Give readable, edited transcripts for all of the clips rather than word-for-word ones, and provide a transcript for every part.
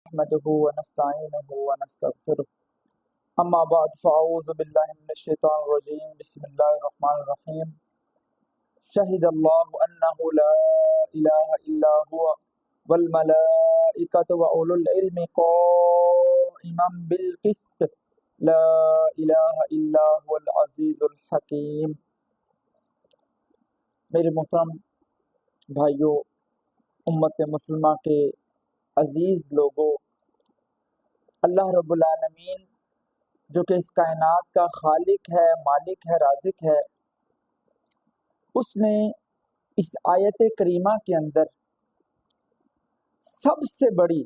نحمده ونستعينه ونستغفره اما بعد فاعوذ بالله من الشيطان الرجيم بسم الله الرحمن الرحيم شهد الله انه لا اله الا هو والملائكة واولو العلم قائما بالقسط لا اله الا هو العزيز الحكيم۔ میرے محترم بھائیوں، امت مسلمہ کے عزیز لوگوں، اللہ رب العالمین جو کہ اس کائنات کا خالق ہے، مالک ہے، رازق ہے، اس نے اس آیت کریمہ کے اندر سب سے بڑی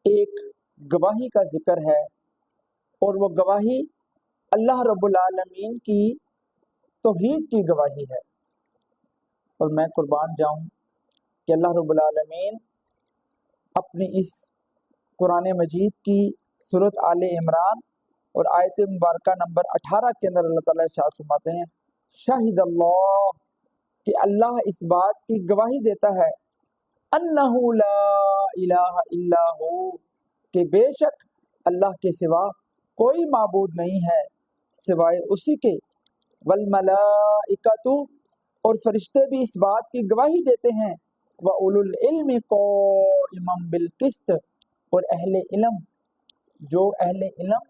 ایک گواہی کا ذکر ہے، اور وہ گواہی اللہ رب العالمین کی توحید کی گواہی ہے۔ اور میں قربان جاؤں کہ اللہ رب العالمین اپنی اس قرآن مجید کی سورۃ آل عمران اور آیت مبارکہ نمبر 18 کے اندر اللہ تعالیٰ ارشاد فرماتے ہیں، شاہد اللہ، کہ اللہ اس بات کی گواہی دیتا ہے، انہ لا الہ الا ہو، کہ بے شک اللہ کے سوا کوئی معبود نہیں ہے سوائے اسی کے، والملائکۃ، اور فرشتے بھی اس بات کی گواہی دیتے ہیں، وَأُولُو الْعِلْمِ قَائِمًا بِالْقِسْطِ، اور اہل علم، جو اہل علم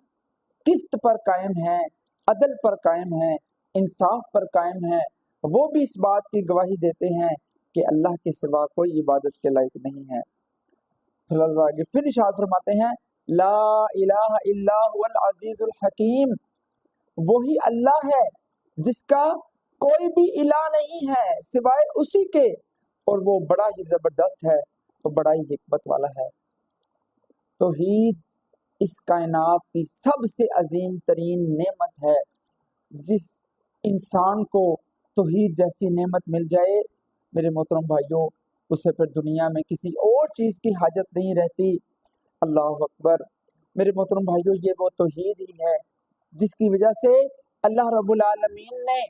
قسط پر قائم ہیں، عدل پر قائم ہیں، انصاف پر قائم ہیں، وہ بھی اس بات کی گواہی دیتے ہیں کہ اللہ کے سوا کوئی عبادت کے لائق نہیں ہے۔ پھر ارشاد فرماتے ہیں، لا الہ الا هو العزیز الحکیم، وہی اللہ ہے جس کا کوئی بھی الہ نہیں ہے سوائے اسی کے، اور وہ بڑا ہی زبردست ہے، تو بڑا ہی حکمت والا ہے۔ توحید اس کائنات کی سب سے عظیم ترین نعمت ہے۔ جس انسان کو توحید جیسی نعمت مل جائے، میرے محترم بھائیوں، اسے پھر دنیا میں کسی اور چیز کی حاجت نہیں رہتی۔ اللہ اکبر۔ میرے محترم بھائیوں، یہ وہ توحید ہی ہے جس کی وجہ سے اللہ رب العالمین نے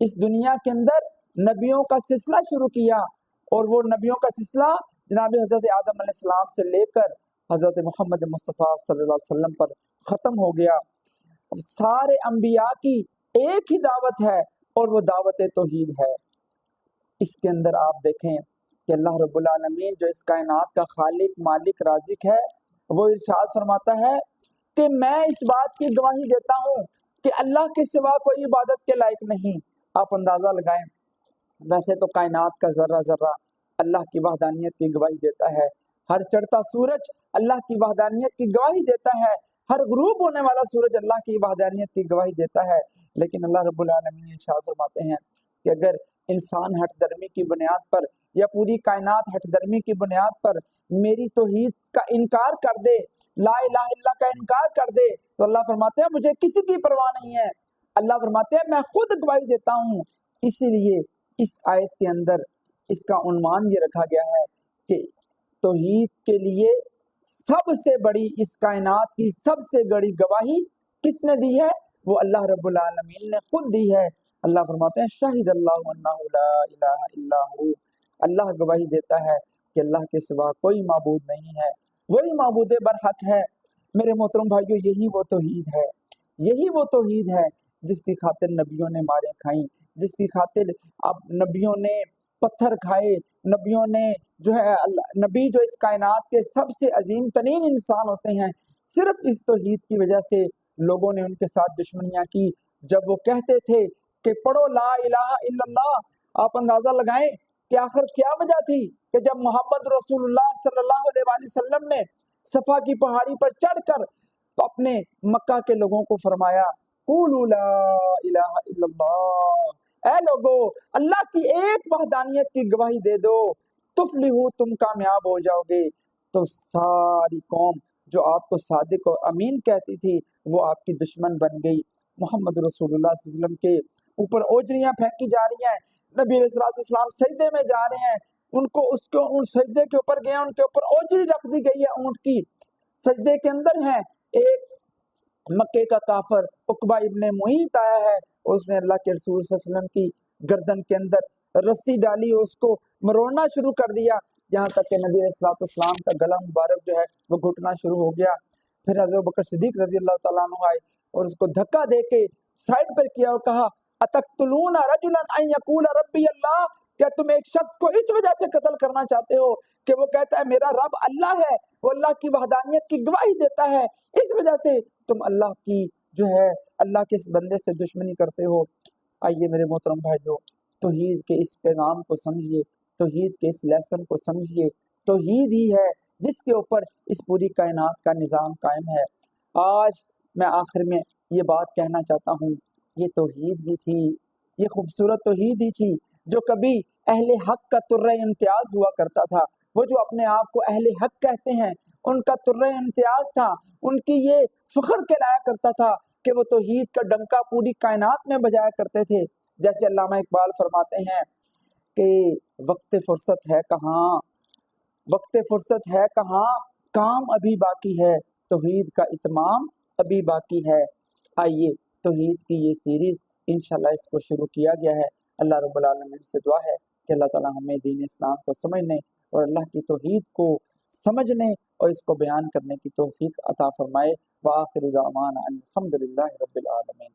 اس دنیا کے اندر نبیوں کا سلسلہ شروع کیا، اور وہ نبیوں کا سلسلہ جناب حضرت آدم علیہ السلام سے لے کر حضرت محمد مصطفیٰ صلی اللہ علیہ وسلم پر ختم ہو گیا۔ سارے انبیاء کی ایک ہی دعوت ہے، اور وہ دعوت توحید ہے۔ اس کے اندر آپ دیکھیں کہ اللہ رب العالمین جو اس کائنات کا خالق، مالک، رازق ہے، وہ ارشاد فرماتا ہے کہ میں اس بات کی گواہی دیتا ہوں کہ اللہ کے سوا کوئی عبادت کے لائق نہیں۔ آپ اندازہ لگائیں، ویسے تو کائنات کا ذرہ ذرہ اللہ کی وحدانیت کی گواہی دیتا ہے، ہر چڑھتا سورج اللہ کی وحدانیت کی گواہی دیتا ہے، ہر غروب ہونے والا سورج اللہ کی وحدانیت کی گواہی دیتا ہے، لیکن اللہ رب العالمین ارشاد فرماتے ہیں کہ اگر انسان ہٹ درمی کی بنیاد پر یا پوری کائنات ہٹ درمی کی بنیاد پر میری توحید کا انکار کر دے، لا الہ الا کا انکار کر دے، تو اللہ فرماتے ہیں مجھے کسی کی پرواہ نہیں ہے۔ اللہ فرماتے ہیں میں خود گواہی دیتا ہوں۔ اسی لیے اس آیت کے اندر اس کا عنوان یہ رکھا گیا ہے کہ توحید کے لیے سب سے بڑی، اس کائنات کی سب سے بڑی گواہی کس نے دی ہے؟ وہ اللہ رب العالمین نے خود دی ہے۔ اللہ فرماتے ہیں شاہد اللہ انہ لا الہ الا ہو، اللہ گواہی دیتا ہے کہ اللہ کے سوا کوئی معبود نہیں ہے، وہی معبود برحق ہے۔ میرے محترم بھائیو، یہی وہ توحید ہے، یہی وہ توحید ہے جس کی خاطر نبیوں نے ماریں کھائیں، جس کی خاطر اب نبیوں نے پتھر کھائے، نبیوں نے جو ہے نبی جو اس کائنات کے سب سے عظیم ترین انسان ہوتے ہیں، صرف اس توحید کی وجہ سے لوگوں نے ان کے ساتھ دشمنیاں کی۔ جب وہ کہتے تھے کہ پڑھو لا الہ الا اللہ، آپ اندازہ لگائیں کہ آخر کیا وجہ تھی کہ جب محمد رسول اللہ صلی اللہ علیہ وآلہ وسلم نے صفا کی پہاڑی پر چڑھ کر اپنے مکہ کے لوگوں کو فرمایا قولوا لا الہ الا اللہ، اے لوگو اللہ کی ایک وحدانیت کی گواہی دے دو، تفلحو، تم کامیاب ہو جاؤ گے، تو ساری قوم جو آپ کو صادق اور امین کہتی تھی وہ آپ کی دشمن بن گئی۔ محمد رسول اللہ صلی اللہ علیہ وسلم کے اوپر اوجریاں پھینکی جا رہی ہیں، نبی علیہ الصلوۃ والسلام سجدے میں جا رہے ہیں، ان سجدے کے اوپر گئے، ان کے اوپر اوجری رکھ دی گئی ہے اونٹ کی، سجدے کے اندر ہیں۔ ایک مکے کا کافر عقبہ ابن معیط آیا ہے، اس نے اللہ کے رسول صلی اللہ علیہ وسلم کی گردن کے اندر رسی ڈالی، اس کو مروڑنا شروع کر دیا۔ یہاں تک کہ نبی علیہ الصلوۃ والسلام کا گلا مبارک جو ہے وہ گھٹنا شروع ہو گیا۔ پھر حضرت ابوبکر صدیق رضی اللہ تعالیٰ عنہ آئے اور اس کو دھکا دے کے سائڈ پر کیا اور کہا اتقتلون رجلا ان یقول ربی اللہ، کیا تم ایک شخص کو اس وجہ سے قتل کرنا چاہتے ہو کہ وہ کہتا ہے میرا رب اللہ ہے، وہ اللہ کی وحدانیت کی گواہی دیتا ہے، اس وجہ سے تم اللہ کی جو ہے اللہ کے اس بندے سے دشمنی کرتے ہو؟ آئیے میرے محترم بھائیو، توحید کے اس پیغام کو سمجھیے، توحید کے اس لیسن کو سمجھیے۔ توحید ہی ہے جس کے اوپر اس پوری کائنات کا نظام قائم ہے۔ آج میں آخر میں یہ بات کہنا چاہتا ہوں، یہ توحید ہی تھی، یہ خوبصورت توحید ہی تھی جو کبھی اہل حق کا ترہ امتیاز ہوا کرتا تھا۔ وہ جو اپنے آپ کو اہل حق کہتے ہیں ان کا ترہ امتیاز تھا، ان کی یہ فخر کہلایا کرتا تھا کہ وہ توحید کا ڈنکا پوری کائنات میں بجایا کرتے تھے۔ جیسے علامہ اقبال فرماتے ہیں کہ وقت فرصت ہے کہاں، وقت فرصت ہے کہاں، کام ابھی باقی ہے، توحید کا اتمام ابھی باقی ہے۔ آئیے توحید کی یہ سیریز انشاءاللہ اس کو شروع کیا گیا ہے۔ اللہ رب العالمین سے دعا ہے کہ اللہ تعالی ہمیں دین اسلام کو سمجھنے اور اللہ کی توحید کو سمجھنے اور اس کو بیان کرنے کی توفیق عطا فرمائے۔ وآخر دعوانا الحمدللہ رب العالمین۔